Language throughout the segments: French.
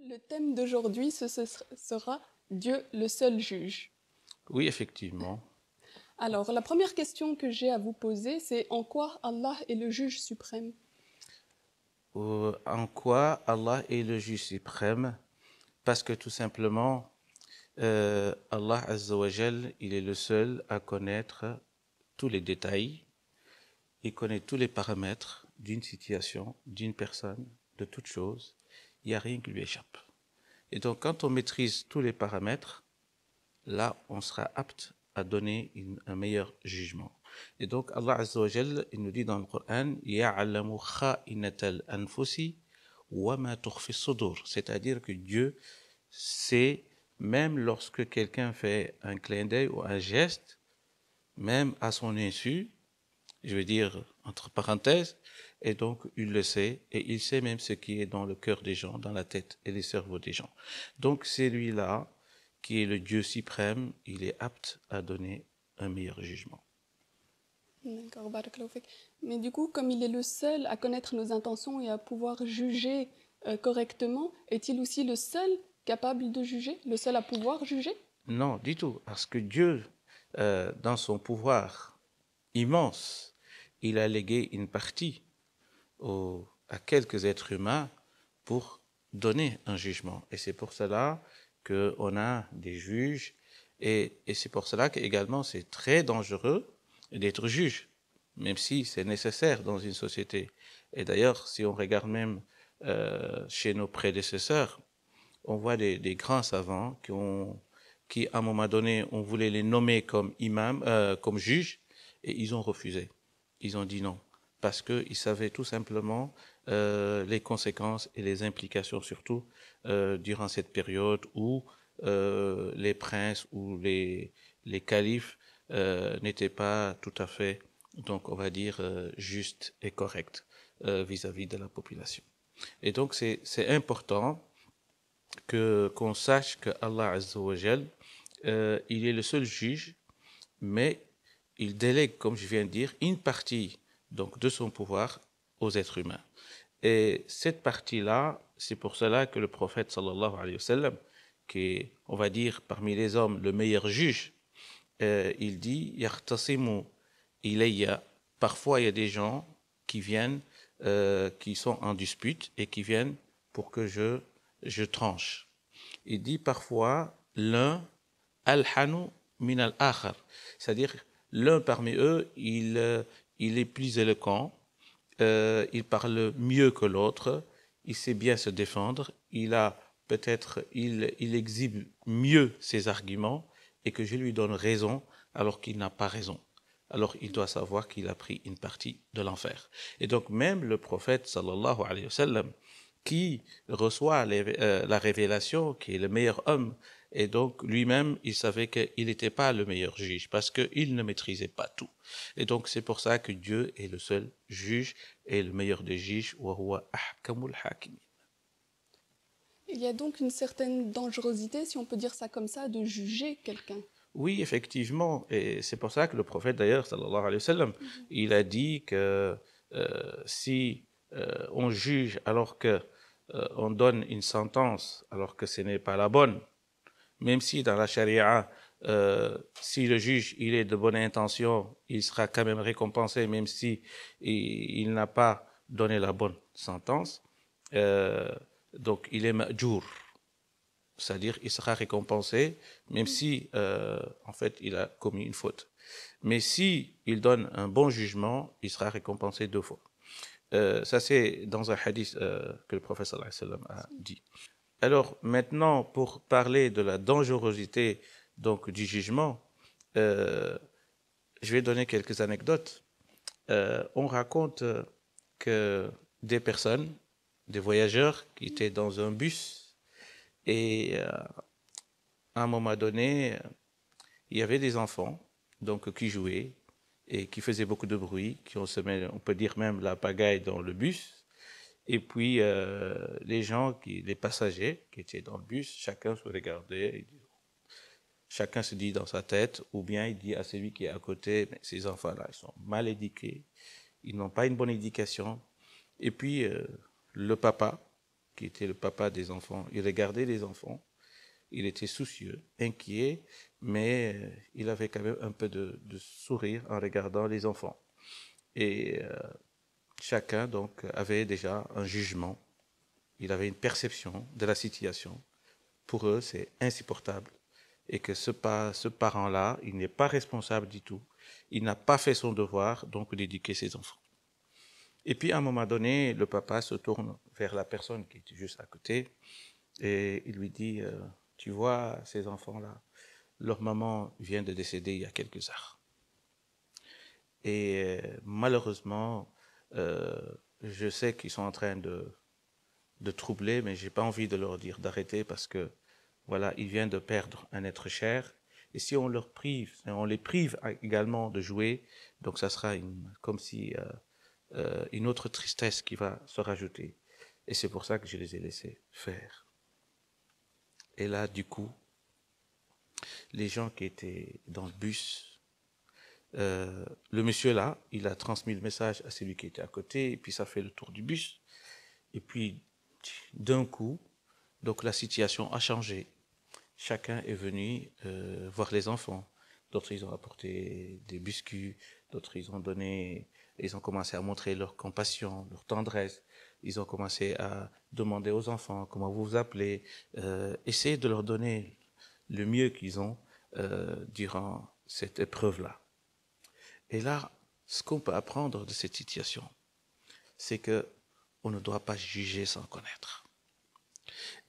Le thème d'aujourd'hui sera Dieu le seul juge. Oui, effectivement. Alors, la première question que j'ai à vous poser, c'est en quoi Allah est le juge suprême? En quoi Allah est le juge suprême? Parce que tout simplement, Allah Azza wa Jal, il est le seul à connaître tous les détails, il connaît tous les paramètres d'une situation, d'une personne, de toute chose. Il n'y a rien qui lui échappe. Et donc, quand on maîtrise tous les paramètres, là, on sera apte à donner un meilleur jugement. Et donc, Allah Azza wa Jal, il nous dit dans le Coran, يَعْلَمُ خَائِنَةَ الْأَنفُسِ وَمَا تُخْفِي الصُّدُورِ. C'est-à-dire que Dieu sait, même lorsque quelqu'un fait un clin d'œil ou un geste, même à son insu, je veux dire entre parenthèses, et donc il le sait, et il sait même ce qui est dans le cœur des gens, dans la tête et les cerveaux des gens. Donc c'est lui-là qui est le Dieu suprême, il est apte à donner un meilleur jugement. D'accord, barakallahu fik. Mais du coup, comme il est le seul à connaître nos intentions et à pouvoir juger correctement, est-il aussi le seul capable de juger, le seul à pouvoir juger? Non, du tout, parce que Dieu, dans son pouvoir immense, il a légué une partie à quelques êtres humains pour donner un jugement. Et c'est pour cela qu'on a des juges, et c'est pour cela qu'également c'est très dangereux d'être juge, même si c'est nécessaire dans une société. Et d'ailleurs, si on regarde même chez nos prédécesseurs, on voit des grands savants qui, à un moment donné, on voulait les nommer comme imam, comme juges, et ils ont refusé. Ils ont dit non, parce qu'ils savaient tout simplement les conséquences et les implications, surtout durant cette période où les princes ou les califes n'étaient pas tout à fait, donc on va dire, justes et corrects vis-à-vis de la population. Et donc c'est important qu'on sache que Allah Azza wa Jal, il est le seul juge, mais il délègue, comme je viens de dire, une partie donc de son pouvoir aux êtres humains. Et cette partie-là, c'est pour cela que le prophète sallallahu alayhi wa sallam, qui est, on va dire, parmi les hommes, le meilleur juge, il dit Yartasimu ilayya. Parfois, il y a des gens qui viennent, qui sont en dispute et qui viennent pour que je tranche. Il dit parfois l'un alhanu min al-akhar, c'est-à-dire l'un parmi eux, il est plus éloquent, il parle mieux que l'autre, il sait bien se défendre, il exhibe mieux ses arguments et que je lui donne raison alors qu'il n'a pas raison. Alors il doit savoir qu'il a pris une partie de l'enfer. Et donc même le prophète sallallahu alayhi wa sallam, qui reçoit la révélation, qui est le meilleur homme, et donc lui-même, il savait qu'il n'était pas le meilleur juge, parce qu'il ne maîtrisait pas tout. Et donc c'est pour ça que Dieu est le seul juge et le meilleur des juges. Wa huwa ahkamul hakimin. Il y a donc une certaine dangerosité, si on peut dire ça comme ça, de juger quelqu'un. Oui, effectivement, et c'est pour ça que le prophète d'ailleurs, sallallahu alayhi wa sallam, il a dit que si on juge alors que on donne une sentence alors que ce n'est pas la bonne, même si dans la charia, si le juge il est de bonne intention, il sera quand même récompensé, même si il n'a pas donné la bonne sentence. Euh, donc il est ma'jour, c'est-à-dire il sera récompensé, même si en fait il a commis une faute. Mais si il donne un bon jugement, il sera récompensé deux fois. Ça c'est dans un hadith que le prophète sallallahu alayhi wa sallam a dit. Alors maintenant, pour parler de la dangerosité donc du jugement, euh, je vais donner quelques anecdotes. On raconte que des personnes, des voyageurs qui étaient dans un bus et à un moment donné, il y avait des enfants donc qui jouaient et qui faisaient beaucoup de bruit, qui on peut dire même la pagaille dans le bus. Et puis, les gens, les passagers qui étaient dans le bus, chacun se regardait, chacun se dit dans sa tête, ou bien il dit à celui qui est à côté, mais ces enfants-là, ils sont mal éduqués, ils n'ont pas une bonne éducation. Et puis, le papa, qui était le papa des enfants, il regardait les enfants, il était soucieux, inquiet, mais il avait quand même un peu de sourire en regardant les enfants. Et chacun donc avait déjà un jugement, il avait une perception de la situation. Pour eux, c'est insupportable. Et que ce parent-là, il n'est pas responsable du tout. Il n'a pas fait son devoir, donc d'éduquer ses enfants. Et puis, à un moment donné, le papa se tourne vers la personne qui était juste à côté et il lui dit, tu vois, ces enfants-là, leur maman vient de décéder il y a quelques heures. Et malheureusement, je sais qu'ils sont en train de troubler, mais je n'ai pas envie de leur dire d'arrêter parce que, voilà, ils viennent de perdre un être cher. Et si on leur prive, on les prive également de jouer, donc ça sera comme si une autre tristesse qui va se rajouter. Et c'est pour ça que je les ai laissés faire. Et là, du coup, les gens qui étaient dans le bus, le monsieur là, il a transmis le message à celui qui était à côté, et puis ça fait le tour du bus. Et puis, d'un coup, donc la situation a changé. Chacun est venu voir les enfants. D'autres, ils ont apporté des biscuits. D'autres, ils ont commencé à montrer leur compassion, leur tendresse. Ils ont commencé à demander aux enfants comment vous vous appelez. Essayer de leur donner le mieux qu'ils ont durant cette épreuve-là. Et là, ce qu'on peut apprendre de cette situation, c'est que on ne doit pas juger sans connaître.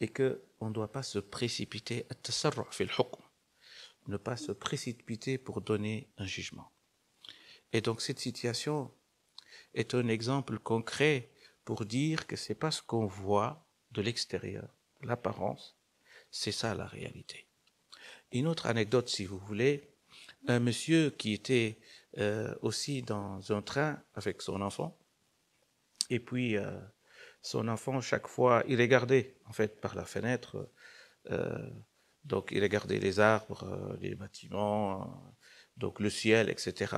Et qu'on ne doit pas se précipiter, ne pas se précipiter pour donner un jugement. Et donc cette situation est un exemple concret pour dire que c'est pas ce qu'on voit de l'extérieur, l'apparence, c'est ça la réalité. Une autre anecdote, si vous voulez, un monsieur qui était aussi dans un train avec son enfant, et puis son enfant, chaque fois, il regardait en fait par la fenêtre, donc il regardait les arbres, les bâtiments, donc le ciel, etc.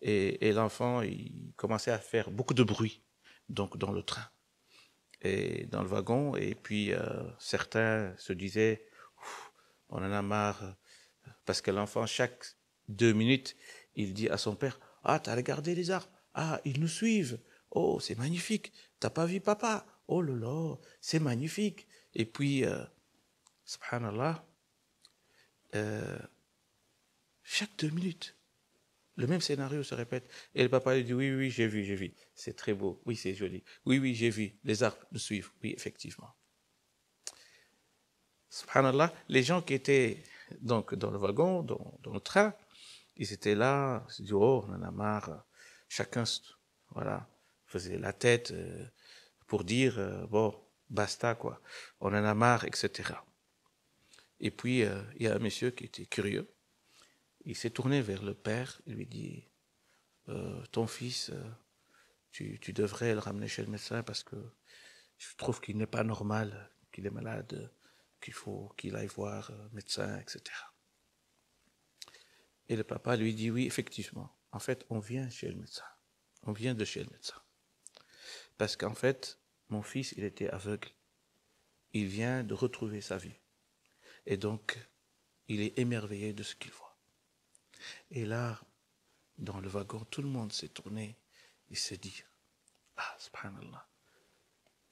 Et l'enfant, il commençait à faire beaucoup de bruit, donc dans le train et dans le wagon. Et puis certains se disaient, on en a marre, parce que l'enfant, chaque 2 minutes, il dit à son père, ah, t'as regardé les arbres, ah, ils nous suivent, oh, c'est magnifique, t'as pas vu papa, oh là là, c'est magnifique. Et puis, subhanallah, chaque 2 minutes, le même scénario se répète. Et le papa lui dit, oui, oui, j'ai vu, c'est très beau, oui, c'est joli, oui, oui, j'ai vu, les arbres nous suivent, oui, effectivement. Subhanallah, les gens qui étaient donc dans le wagon, dans le train, ils étaient là, ils se disaient, oh, on en a marre, chacun, voilà, faisait la tête pour dire, bon, basta, quoi, on en a marre, etc. Et puis, il y a un monsieur qui était curieux, il s'est tourné vers le père, il lui dit, ton fils, tu devrais le ramener chez le médecin parce que je trouve qu'il n'est pas normal, qu'il est malade, qu'il faut qu'il aille voir un médecin, etc. Et le papa lui dit, oui, effectivement, en fait, on vient chez le médecin, on vient de chez le médecin. Parce qu'en fait, mon fils, il était aveugle, il vient de retrouver sa vue. Et donc, il est émerveillé de ce qu'il voit. Et là, dans le wagon, tout le monde s'est tourné et s'est dit, ah, subhanallah.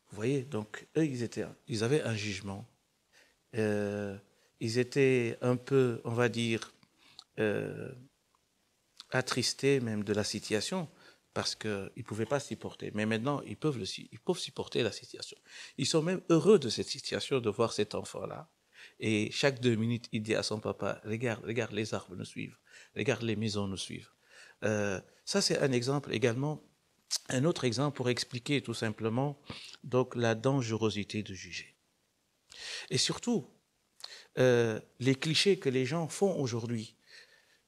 Vous voyez, donc, eux, ils avaient un jugement. Ils étaient un peu, on va dire, attristés même de la situation, parce qu'ils ne pouvaient pas s'y porter. Mais maintenant, ils peuvent supporter la situation. Ils sont même heureux de cette situation, de voir cet enfant-là. Et chaque 2 minutes, il dit à son papa, regarde, les arbres nous suivent, regarde, les maisons nous suivent. Ça, c'est un exemple également. Un autre exemple pour expliquer tout simplement donc la dangerosité de juger. Et surtout, les clichés que les gens font aujourd'hui,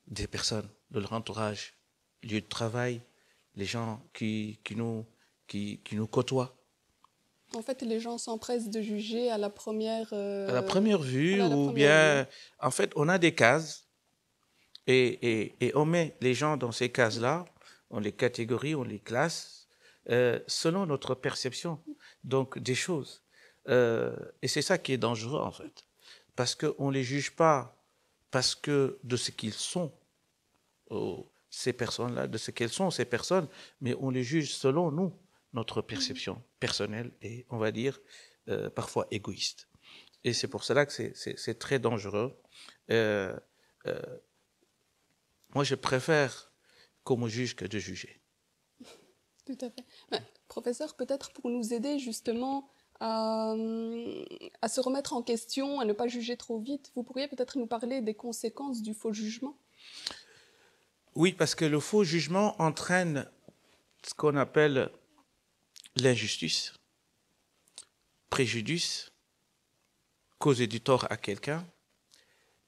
des personnes de leur entourage, lieu de travail, les gens qui nous côtoient. En fait, les gens s'empressent de juger à la première... À la première vue, voilà, ou bien... En fait, on a des cases et on met les gens dans ces cases-là, on les catégorise, on les classe selon notre perception donc des choses. Et c'est ça qui est dangereux, en fait. Parce qu'on ne les juge pas parce que de ce qu'ils sont, ces personnes-là, de ce qu'elles sont, ces personnes, mais on les juge selon nous, notre perception personnelle et, on va dire, parfois égoïste. Et c'est pour cela que c'est très dangereux. Euh, euh, moi, je préfère qu'on me juge que de juger. Tout à fait. Professeur, peut-être pour nous aider justement à se remettre en question, à ne pas juger trop vite, vous pourriez peut-être nous parler des conséquences du faux jugement? Oui, parce que le faux jugement entraîne ce qu'on appelle l'injustice, préjudice, causer du tort à quelqu'un.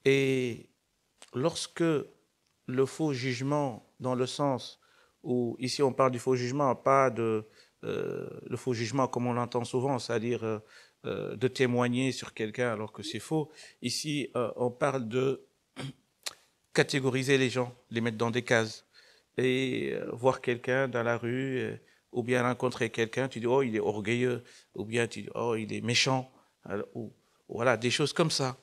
Et lorsque le faux jugement, dans le sens où, ici on parle du faux jugement, pas de le faux jugement comme on l'entend souvent, c'est-à-dire de témoigner sur quelqu'un alors que c'est faux. Ici, on parle de catégoriser les gens, les mettre dans des cases. Et voir quelqu'un dans la rue, ou bien rencontrer quelqu'un, tu dis, oh, il est orgueilleux, ou bien tu dis, oh, il est méchant, ou voilà, des choses comme ça.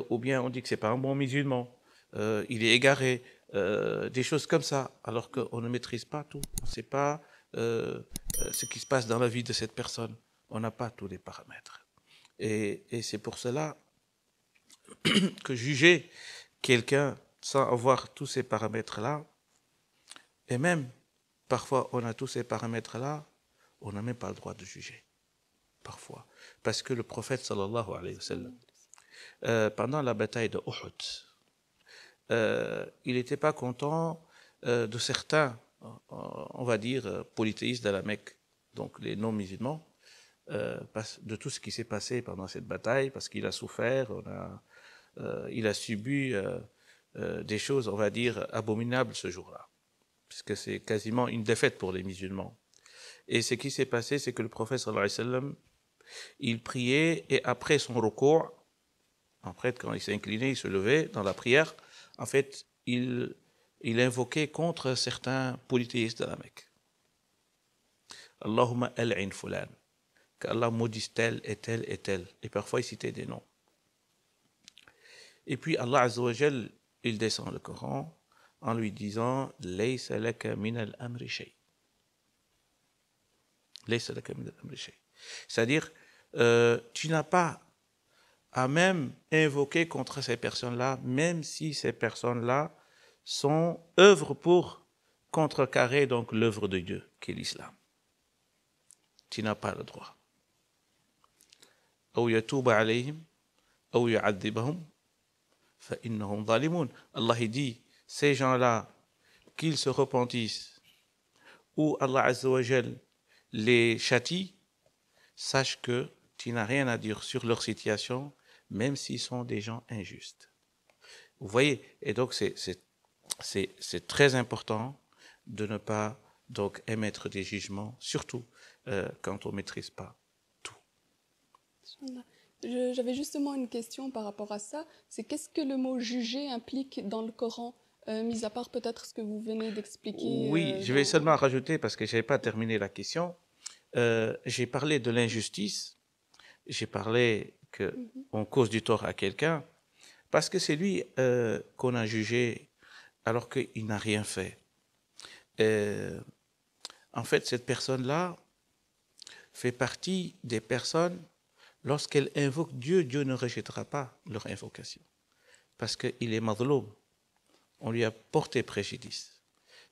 Ou bien on dit que c'est pas un bon musulman, il est égaré, des choses comme ça, alors qu'on ne maîtrise pas tout. On ne sait pas ce qui se passe dans la vie de cette personne. On n'a pas tous les paramètres. Et c'est pour cela que juger quelqu'un sans avoir tous ces paramètres-là, et même parfois on a tous ces paramètres-là, on n'a même pas le droit de juger. Parfois. Parce que le prophète sallallahu alayhi wa sallam, pendant la bataille de Uhud, il n'était pas content de certains, on va dire, polythéistes de la Mecque, donc les non-musulmans, de tout ce qui s'est passé pendant cette bataille, parce qu'il a souffert, il a subi des choses, on va dire, abominables ce jour-là, puisque c'est quasiment une défaite pour les musulmans. Et ce qui s'est passé, c'est que le prophète sallallahu alayhi wa sallam, il priait, et après son recours, en fait, quand il s'est incliné, il se levait dans la prière, en fait, il invoquait contre certains polythéistes de la Mecque. Allahumma al'in fulan, qu'Allah maudisse tel et tel et tel. Et parfois, il citait des noms. Et puis, Allah Azza wa Jal, il descend le Coran en lui disant Laysa laka min al-amri shay. Laysa laka min al-amri shay. C'est-à-dire, tu n'as pas à même invoquer contre ces personnes-là, même si ces personnes-là œuvrent pour contrecarrer donc l'œuvre de Dieu, qui est l'islam. Tu n'as pas le droit. أو يتوب عليهم أو يعذبهم فإنهم ظالمون. Allah dit, ces gens-là, qu'ils se repentissent, ou Allah Azza wa Jal les châtie, sache que tu n'as rien à dire sur leur situation, même s'ils sont des gens injustes. Vous voyez, et donc c'est très important de ne pas donc émettre des jugements, surtout quand on ne maîtrise pas tout. J'avais justement une question par rapport à ça, c'est qu'est-ce que le mot juger implique dans le Coran, mis à part peut-être ce que vous venez d'expliquer. Oui, je vais seulement rajouter, parce que je n'avais pas terminé la question, j'ai parlé de l'injustice, j'ai parlé qu'on cause du tort à quelqu'un, parce que c'est lui qu'on a jugé alors qu'il n'a rien fait. En fait, cette personne-là fait partie des personnes, lorsqu'elles invoquent Dieu, Dieu ne rejettera pas leur invocation. Parce qu'il est madloum. On lui a porté préjudice.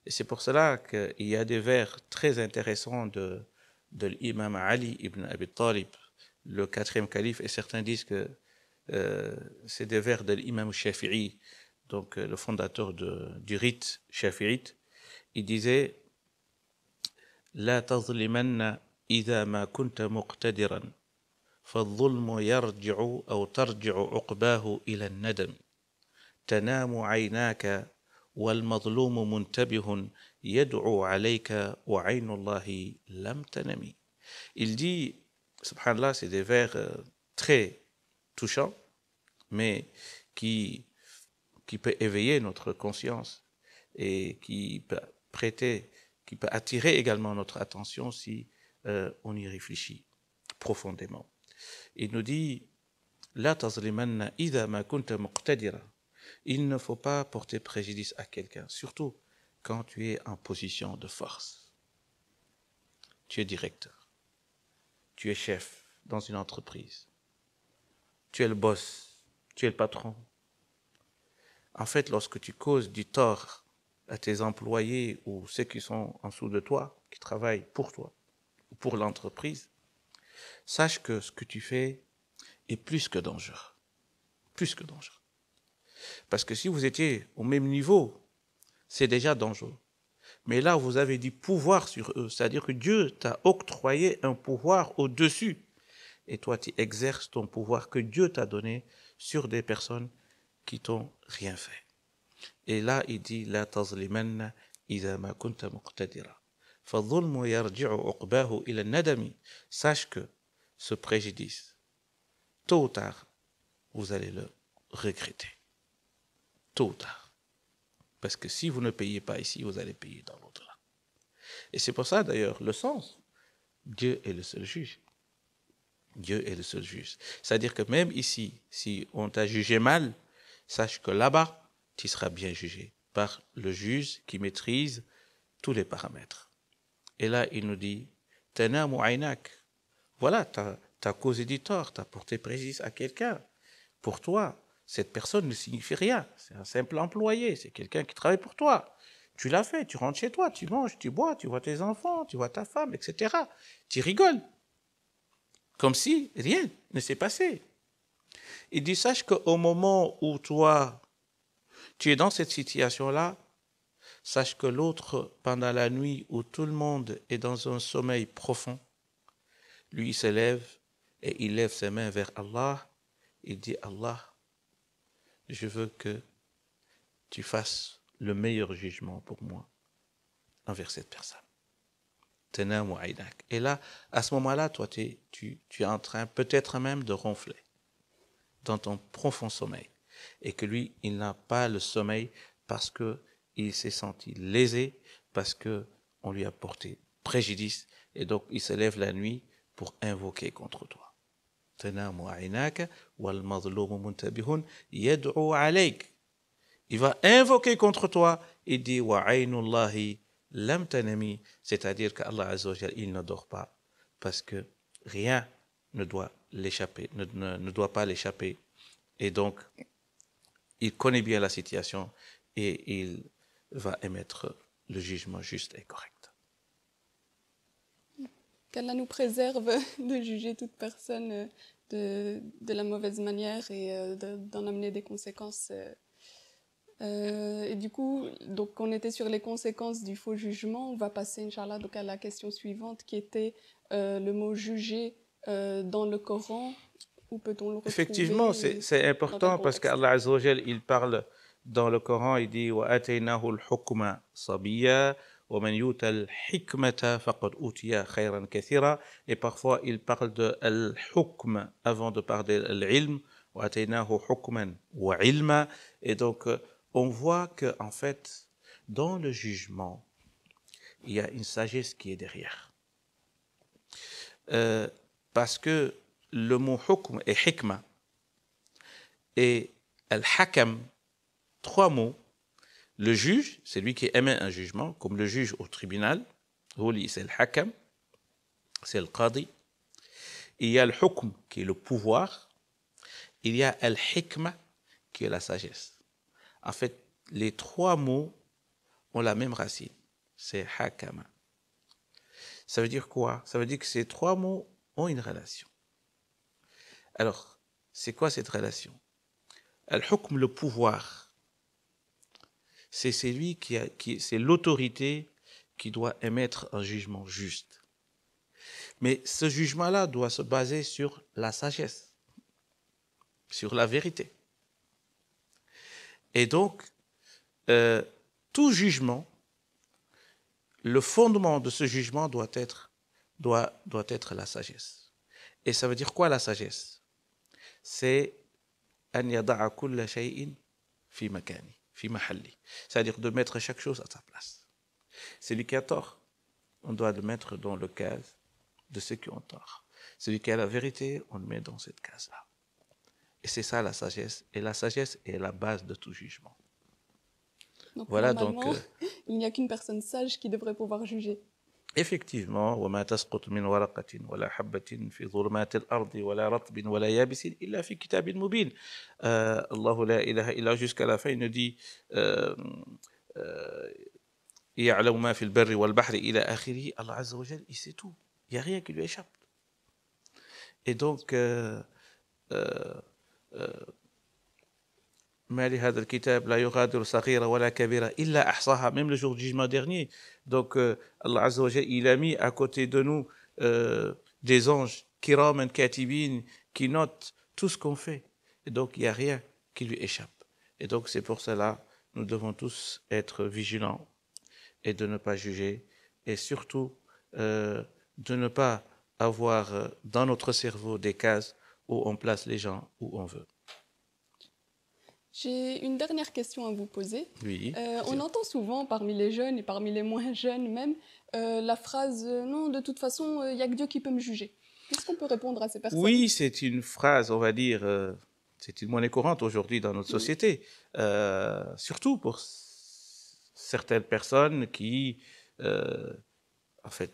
Et c'est pour cela qu'il y a des vers très intéressants de l'imam Ali ibn Abi Talib, le 4e calife, et certains disent que c'est des vers de l'imam Shafi'i, donc le fondateur du rite shafi'ite. Il disait لا تظلمن إذا ما كنت مقتدرا فالظلم يرجع أو ترجع عقباه إلى الندم تنام عيناك والمظلوم منتبه يدعو عليك وعين الله لم تنمي. Il dit, subhanallah, c'est des vers très touchants, mais qui peut éveiller notre conscience et qui peut qui peut attirer également notre attention si on y réfléchit profondément. Il nous dit La tazlimanna idha ma kunta muqtadira. Il ne faut pas porter préjudice à quelqu'un, surtout quand tu es en position de force. Tu es directeur, tu es chef dans une entreprise, tu es le boss, tu es le patron. En fait, lorsque tu causes du tort à tes employés ou ceux qui sont en dessous de toi, qui travaillent pour toi ou pour l'entreprise, sache que ce que tu fais est plus que dangereux. Plus que dangereux. Parce que si vous étiez au même niveau, c'est déjà dangereux. Mais là, vous avez du pouvoir sur eux, c'est-à-dire que Dieu t'a octroyé un pouvoir au-dessus. Et toi, tu exerces ton pouvoir que Dieu t'a donné sur des personnes qui t'ont rien fait. Et là, il dit La tazlimanna idha ma kunta muqtadira. Fadhulmu yarji'u uqbahu ila nadami. Sache que ce préjudice, tôt ou tard, vous allez le regretter. Tôt ou tard. Parce que si vous ne payez pas ici, vous allez payer dans l'autre là. Et c'est pour ça d'ailleurs le sens. Dieu est le seul juge. Dieu est le seul juge. C'est-à-dire que même ici, si on t'a jugé mal, sache que là-bas, tu seras bien jugé par le juge qui maîtrise tous les paramètres. Et là, il nous dit, Tanamu aynak. Voilà, tu as causé du tort, tu as porté préjudice à quelqu'un. Pour toi, cette personne ne signifie rien. C'est un simple employé, c'est quelqu'un qui travaille pour toi. Tu l'as fait, tu rentres chez toi, tu manges, tu bois, tu vois tes enfants, tu vois ta femme, etc. Tu rigoles. Comme si rien ne s'est passé. Il dit, sache qu'au moment où toi, tu es dans cette situation-là, sache que l'autre, pendant la nuit où tout le monde est dans un sommeil profond, lui, il se lève et il lève ses mains vers Allah. Il dit, Allah, je veux que tu fasses le meilleur jugement pour moi envers cette personne. Et là, à ce moment-là, toi, tu es en train peut-être même de ronfler dans ton profond sommeil. Et que lui, il n'a pas le sommeil parce qu'il s'est senti lésé, parce qu'on lui a porté préjudice. Et donc, il se lève la nuit pour invoquer contre toi. Il va invoquer contre toi et dit lam tanami, c'est-à-dire qu'Allah Azza wa Jal, il ne dort pas parce que rien ne doit l'échapper, ne doit pas l'échapper. Et donc, il connaît bien la situation et il va émettre le jugement juste et correct. Qu'Allah nous préserve de juger toute personne de la mauvaise manière et d'en amener des conséquences. Et du coup, donc on était sur les conséquences du faux jugement. On va passer, Inch'Allah, donc à la question suivante qui était le mot juger dans le Coran. Où peut-on le retrouver? Effectivement, c'est important parce qu'Allah Azza wa Jal, il parle dans le Coran, il dit وَآتَيْنَاهُ الْحُكْمَ صَبِيًّا وَمَنْ يُؤْتَ الْحِكْمَةَ فَقَدْ أُوتِيَ خَيْرًا كَثِيرًا. Et parfois, il parle de al-hukm avant de parler de l'ilm. وَآتَيْنَاهُ حُكْمًا وَعِلْمًا. Et donc, on voit que en fait, dans le jugement, il y a une sagesse qui est derrière. Parce que le mot hukm et hikma et al-hakam, trois mots. Le juge, c'est lui qui émet un jugement, comme le juge au tribunal. C'est le hakam, c'est le qadi. Il y a le hukm, qui est le pouvoir. Il y a al-hikma, qui est la sagesse. En fait, les trois mots ont la même racine. C'est hakama. Ça veut dire quoi? Ça veut dire que ces trois mots ont une relation. Alors, c'est quoi cette relation? Al-hukm, le pouvoir, c'est celui c'est l'autorité qui doit émettre un jugement juste. Mais ce jugement-là doit se baser sur la sagesse, sur la vérité. Et donc, tout jugement, le fondement de ce jugement doit être la sagesse. Et ça veut dire quoi la sagesse? C'est an yada'a kulla shay'in fi makani, fi mahalli. C'est-à-dire de mettre chaque chose à sa place. Celui qui a tort, on doit le mettre dans le cas de ceux qui ont tort. Celui qui a la vérité, on le met dans cette case-là. Et c'est ça la sagesse. Et la sagesse est la base de tout jugement. Donc Voilà normalement, il n'y a qu'une personne sage qui devrait pouvoir juger. effectivement, وما تسقط من ورقة ولا حبة في ظلمات الأرض ولا رطب ولا يابس إلا في كتاب مبين. الله لا إله إلا jusqu'à la fin, il nous dit يعلم ما في البر والبحر إلى آخره. Allah Azza wa Jal, il sait tout. Il n'y a rien qui lui échappe. Et donc, ما لهذا الكتاب لا يغادر صغيرة ولا كبيرة إلا أحصاها, même le jour du jugement dernier. Donc, Allah Azza wa Jal, il a mis à côté de nous des anges, kiraman katibin, qui notent tout ce qu'on fait. Et donc, il n'y a rien qui lui échappe. Et donc, c'est pour cela, nous devons tous être vigilants et de ne pas juger, et surtout de ne pas avoir dans notre cerveau des cases où on place les gens où on veut. J'ai une dernière question à vous poser. Oui. On entend souvent parmi les jeunes et parmi les moins jeunes même la phrase non, de toute façon, il n'y a que Dieu qui peut me juger. Qu'est-ce qu'on peut répondre à ces personnes? Oui, c'est une phrase, on va dire, c'est une monnaie courante aujourd'hui dans notre société, surtout pour certaines personnes qui, en fait,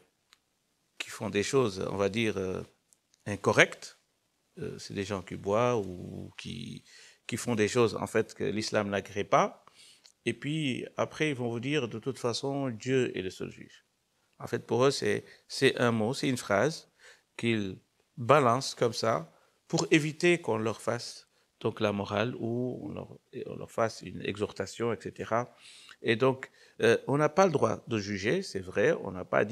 qui font des choses, on va dire, incorrectes. C'est des gens qui boivent ou qui font des choses, en fait, que l'islam n'agrée pas. Et puis, après, ils vont vous dire, de toute façon, Dieu est le seul juge. En fait, pour eux, c'est un mot, c'est une phrase qu'ils balancent comme ça pour éviter qu'on leur fasse donc la morale ou on leur fasse une exhortation, etc. Et donc, on n'a pas le droit de juger, c'est vrai, on n'a pas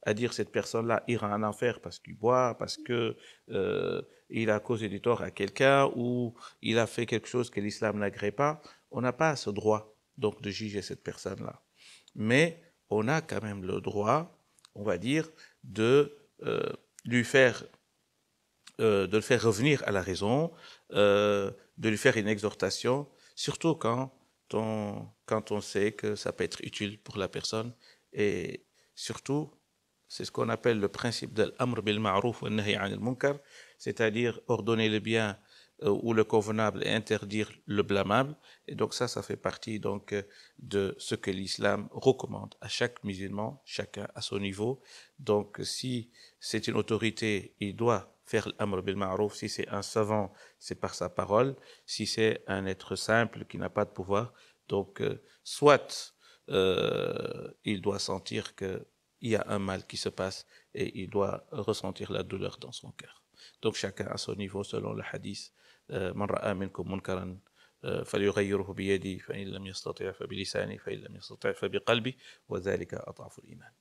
à dire cette personne-là ira en enfer parce qu'il boit, parce que il a causé du tort à quelqu'un ou il a fait quelque chose que l'islam n'agrée pas. On n'a pas ce droit donc de juger cette personne-là. Mais on a quand même le droit, on va dire, de le faire revenir à la raison, de lui faire une exhortation, surtout quand on sait que ça peut être utile pour la personne. Et surtout, c'est ce qu'on appelle le principe de l'amr bil ma'rouf wa nahy anil munkar, c'est-à-dire ordonner le bien ou le convenable et interdire le blâmable. Et donc ça fait partie donc de ce que l'islam recommande à chaque musulman, chacun à son niveau. Donc si c'est une autorité, il doit faire l'amr bil ma'rouf. Si c'est un savant, c'est par sa parole. Si c'est un être simple qui n'a pas de pouvoir, donc soit il doit sentir qu'il y a un mal qui se passe et il doit ressentir la douleur dans son cœur. Donc chacun à son niveau selon le hadith. من رأى منكم منكرا فليغيره بيده فإن لم يستطع فبلسانه فإن لم يستطع فبقلبه وذلك أضعف الإيمان.